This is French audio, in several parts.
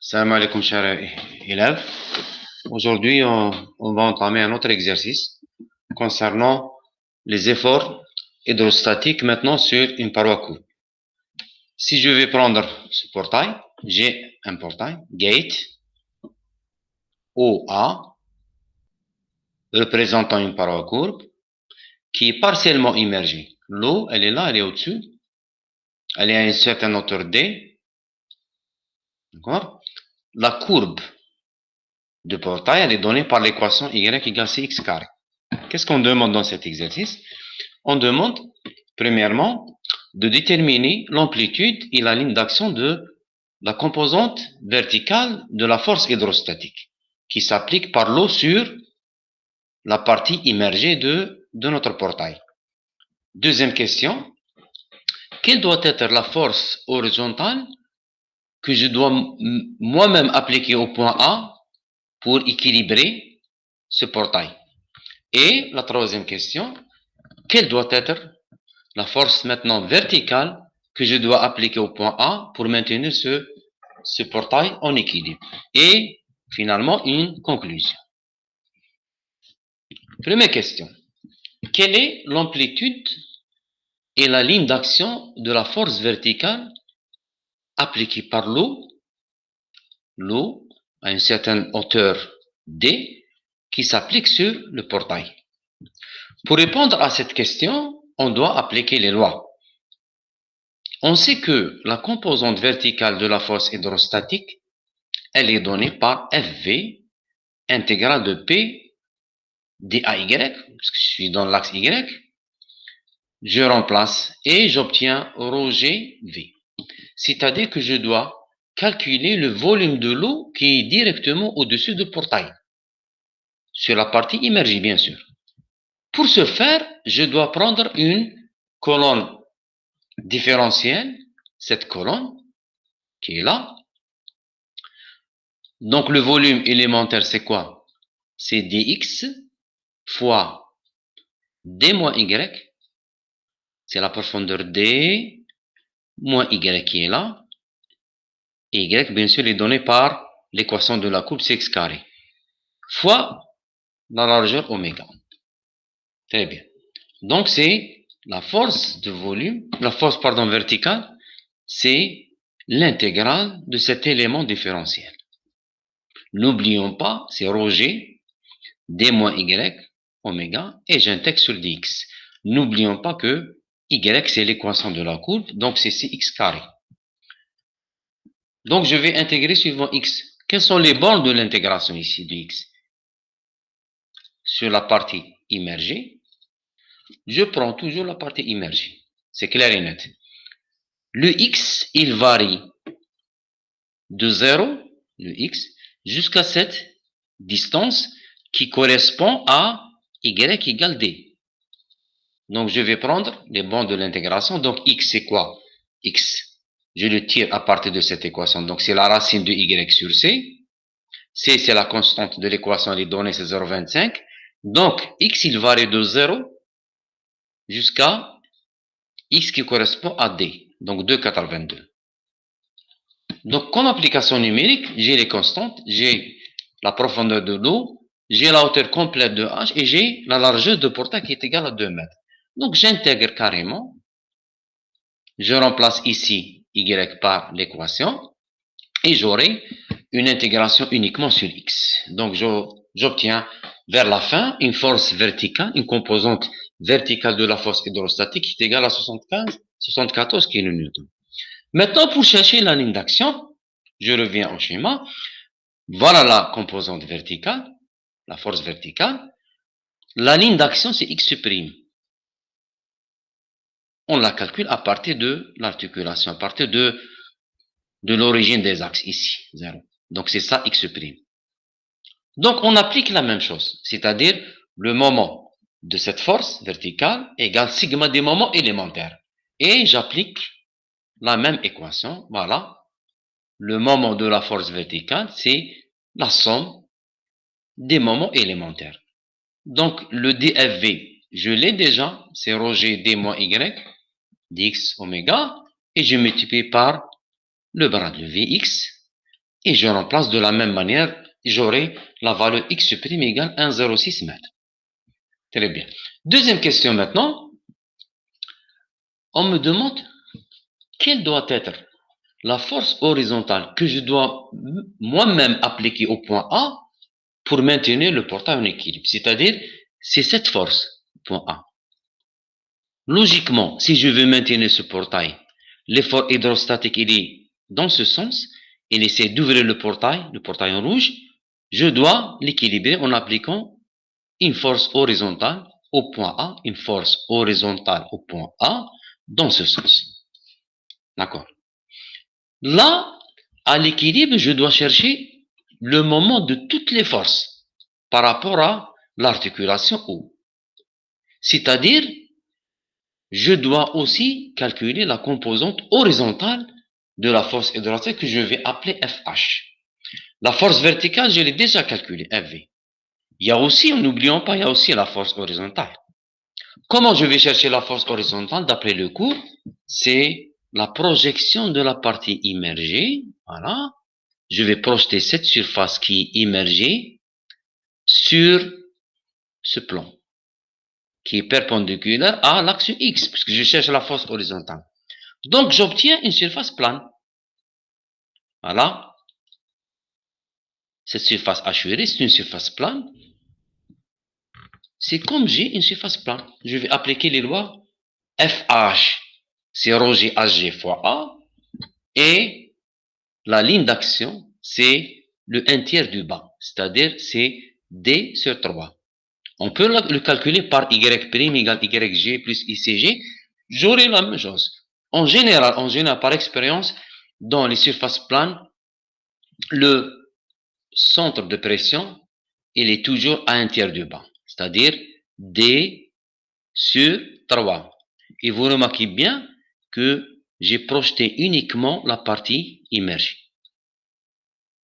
Salam alaikum, chers élèves. Aujourd'hui, on va entamer un autre exercice concernant les efforts hydrostatiques maintenant sur une paroi courbe. Si je vais prendre ce portail, j'ai un portail, gate, OA, représentant une paroi courbe, qui est partiellement immergée. L'eau, elle est là, elle est au-dessus. Elle est à une certaine hauteur D. D'accord? La courbe de portail, elle est donnée par l'équation y égale cx carré. Qu'est-ce qu'on demande dans cet exercice? On demande, premièrement, de déterminer l'amplitude et la ligne d'action de la composante verticale de la force hydrostatique qui s'applique par l'eau sur la partie immergée de notre portail. Deuxième question, quelle doit être la force horizontale que je dois moi-même appliquer au point A pour équilibrer ce portail? Et la troisième question, quelle doit être la force maintenant verticale que je dois appliquer au point A pour maintenir ce portail en équilibre? Et finalement, une conclusion. Première question. Quelle est l'amplitude et la ligne d'action de la force verticale appliquée par l'eau à une certaine hauteur D qui s'applique sur le portail? Pour répondre à cette question, on doit appliquer les lois. On sait que la composante verticale de la force hydrostatique, elle est donnée par FV intégrale de P dAY, parce que je suis dans l'axe Y. Je remplace et j'obtiens ρGV. C'est-à-dire que je dois calculer le volume de l'eau qui est directement au-dessus du portail, sur la partie immergée, bien sûr. Pour ce faire, je dois prendre une colonne différentielle, cette colonne qui est là. Donc le volume élémentaire, c'est quoi? C'est dx fois d moins y, c'est la profondeur d moins y qui est là, et y bien sûr est donné par l'équation de la courbe cx carré, fois la largeur oméga. Très bien. Donc c'est la force de volume, la force verticale, c'est l'intégrale de cet élément différentiel. N'oublions pas, c'est ρg, d moins y, oméga, et j'intègre sur dx. N'oublions pas que y, c'est l'équation de la courbe, donc c'est cx carré. Donc je vais intégrer suivant x. Quelles sont les bornes de l'intégration ici de x? Sur la partie immergée, je prends toujours la partie immergée. C'est clair et net. Le x, il varie de 0, le x, jusqu'à cette distance qui correspond à y égale d. Donc je vais prendre les bornes de l'intégration. Donc x, c'est quoi? X, je le tire à partir de cette équation. Donc c'est la racine de y sur c. C, c'est la constante de l'équation, les données, c'est 0,25. Donc x, il varie de 0 jusqu'à x qui correspond à d. Donc 2,82. Donc comme application numérique, j'ai les constantes, j'ai la profondeur de l'eau, j'ai la hauteur complète de h et j'ai la largeur de portail qui est égale à 2 mètres. Donc j'intègre carrément, je remplace ici y par l'équation et j'aurai une intégration uniquement sur x. Donc j'obtiens vers la fin une force verticale, une composante verticale de la force hydrostatique qui est égale à 74 kN. Maintenant, pour chercher la ligne d'action, je reviens au schéma. Voilà la composante verticale, la force verticale. La ligne d'action, c'est x'. On la calcule à partir de l'articulation, à partir de l'origine des axes, ici, 0. Donc c'est ça x'. Donc on applique la même chose, c'est-à-dire le moment de cette force verticale égale sigma des moments élémentaires. Et j'applique la même équation, voilà. Le moment de la force verticale, c'est la somme des moments élémentaires. Donc le dFv, je l'ai déjà, c'est ρg d moins y, dx oméga, et je multiplie par le bras de Vx, Et je remplace de la même manière, j'aurai la valeur x' égale 1,06 mètres. Très bien. Deuxième question maintenant. On me demande quelle doit être la force horizontale que je dois moi-même appliquer au point A pour maintenir le portail en équilibre. C'est-à-dire, c'est cette force, point A. Logiquement, si je veux maintenir ce portail, l'effort hydrostatique, il est dans ce sens, il essaie d'ouvrir le portail en rouge, je dois l'équilibrer en appliquant une force horizontale au point A, une force horizontale au point A, dans ce sens. D'accord. Là, à l'équilibre, je dois chercher le moment de toutes les forces par rapport à l'articulation O. C'est-à-dire, je dois aussi calculer la composante horizontale de la force hydrostatique que je vais appeler FH. La force verticale, je l'ai déjà calculée, FV. Il y a aussi, n'oublions pas, il y a aussi la force horizontale. Comment je vais chercher la force horizontale d'après le cours? C'est la projection de la partie immergée. Voilà. Je vais projeter cette surface qui est immergée sur ce plan, qui est perpendiculaire à l'axe X, puisque je cherche la force horizontale. Donc, j'obtiens une surface plane. Voilà. Cette surface hachurée, c'est une surface plane. C'est comme j'ai une surface plane. Je vais appliquer les lois FH, c'est ρ g HG fois A, et la ligne d'action, c'est le 1 tiers du bas, c'est-à-dire c'est D sur 3. On peut le calculer par Y' égale YG plus ICG, j'aurai la même chose. En général, par expérience, dans les surfaces planes, le centre de pression, il est toujours à 1 tiers du bas, c'est-à-dire D sur 3. Et vous remarquez bien que j'ai projeté uniquement la partie immergée.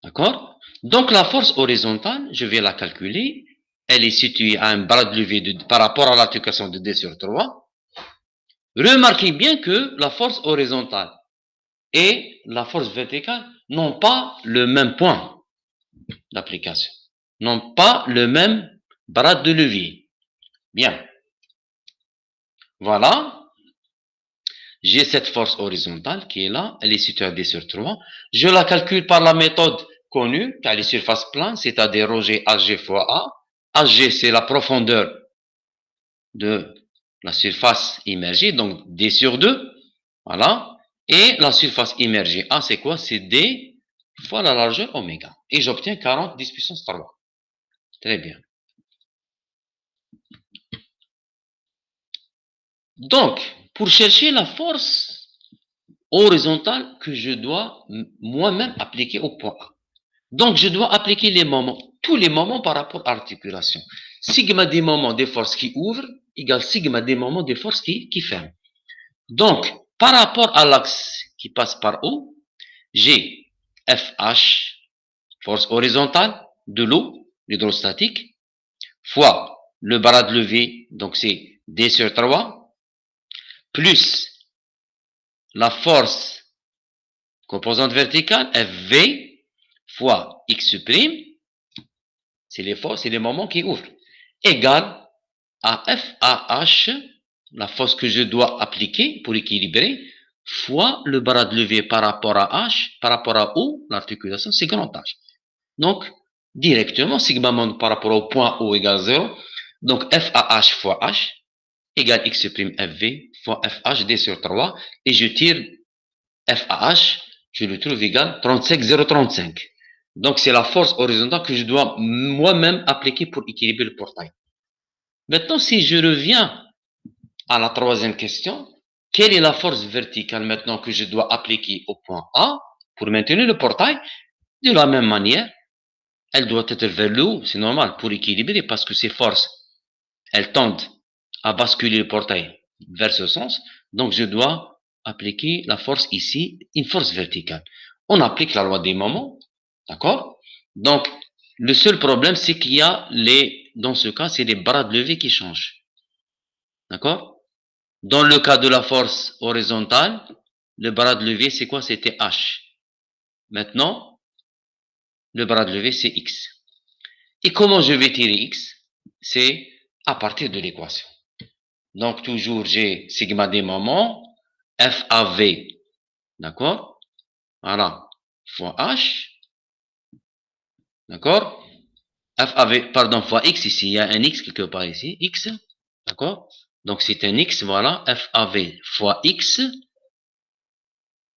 D'accord? Donc la force horizontale, je vais la calculer. Elle est située à un bras de levée par rapport à l'articulation de D sur 3. Remarquez bien que la force horizontale et la force verticale n'ont pas le même point d'application, n'ont pas le même bras de levier. Bien. Voilà. J'ai cette force horizontale qui est là, elle est située à D sur 3. Je la calcule par la méthode connue, car les surfaces planes, c'est-à-dire ρg HG fois A. HG, c'est la profondeur de la surface immergée, donc D sur 2. Voilà. Et la surface immergée A, c'est quoi? C'est D fois la largeur oméga. Et j'obtiens 40 10 puissance 3. Très bien. Donc, pour chercher la force horizontale que je dois moi-même appliquer au point A. Donc, je dois appliquer les moments, tous les moments par rapport à l'articulation. Sigma des moments des forces qui ouvrent égale sigma des moments des forces qui ferment. Donc, par rapport à l'axe qui passe par O, j'ai FH, force horizontale de l'eau, l'hydrostatique, fois le bras de levée, donc c'est D sur 3, plus la force composante verticale, FV, fois X', c'est les forces, c'est les moments qui ouvrent, égale à FAH, la force que je dois appliquer pour équilibrer, fois le bras de levée par rapport à H, par rapport à O, l'articulation, c'est grand H. Donc, directement, sigma monde par rapport au point O égale 0. Donc, FAH fois H égale X' FV fois FH D sur 3. Et je tire FAH, je le trouve égal 35,035. Donc, c'est la force horizontale que je dois moi-même appliquer pour équilibrer le portail. Maintenant, si je reviens à la troisième question, quelle est la force verticale maintenant que je dois appliquer au point A pour maintenir le portail? De la même manière, elle doit être vers le haut, c'est normal, pour équilibrer, parce que ces forces, elles tendent à basculer le portail vers ce sens, donc je dois appliquer la force ici, une force verticale. On applique la loi des moments, d'accord? Donc, le seul problème, c'est qu'il y a dans ce cas, c'est les bras de levée qui changent, d'accord? Dans le cas de la force horizontale, le bras de levée, c'est quoi? C'était H. Maintenant, le bras de levée, c'est X. Et comment je vais tirer X? C'est à partir de l'équation. Donc, toujours, j'ai sigma des moments, FAV, d'accord? Voilà, fois H, d'accord? FAV, pardon, fois X ici, il y a un X quelque part ici, X, d'accord? Donc, c'est un X, voilà, FAV fois X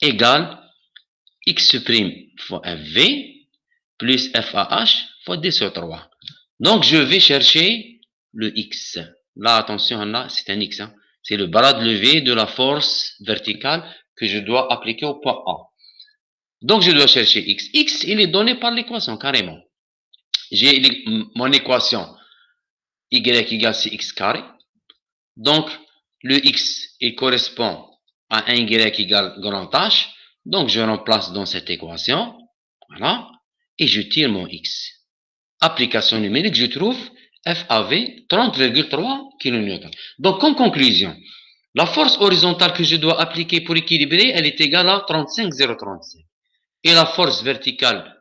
égale X' fois FV plus FAH fois D sur 3. Donc, je vais chercher le X. Là, attention, là, c'est un X. Hein. C'est le bras de levée de la force verticale que je dois appliquer au point A. Donc, je dois chercher X. X, il est donné par l'équation, carrément. J'ai mon équation Y égale CX carré. Donc, le X, il correspond à 1 Y égale grand H. Donc, je remplace dans cette équation. Voilà. Et je tire mon X. Application numérique, je trouve FAV 30,3 kN. Donc, en conclusion, la force horizontale que je dois appliquer pour équilibrer, elle est égale à 35,035. Et la force verticale,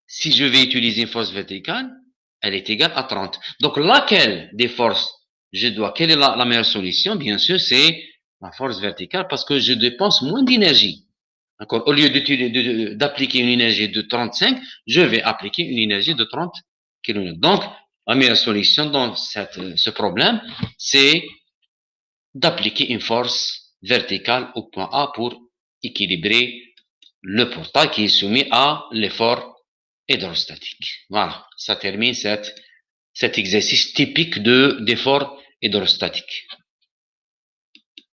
si je vais utiliser une force verticale, elle est égale à 30. Donc, laquelle des forces je dois, quelle est la meilleure solution? Bien sûr, c'est la force verticale parce que je dépense moins d'énergie. D'accord? Au lieu d'appliquer une énergie de 35, je vais appliquer une énergie de 30 kN. Donc, la meilleure solution dans ce problème, c'est d'appliquer une force verticale au point A pour équilibrer le portail qui est soumis à l'effort hydrostatique. Voilà, ça termine cet exercice typique d'effort hydrostatique.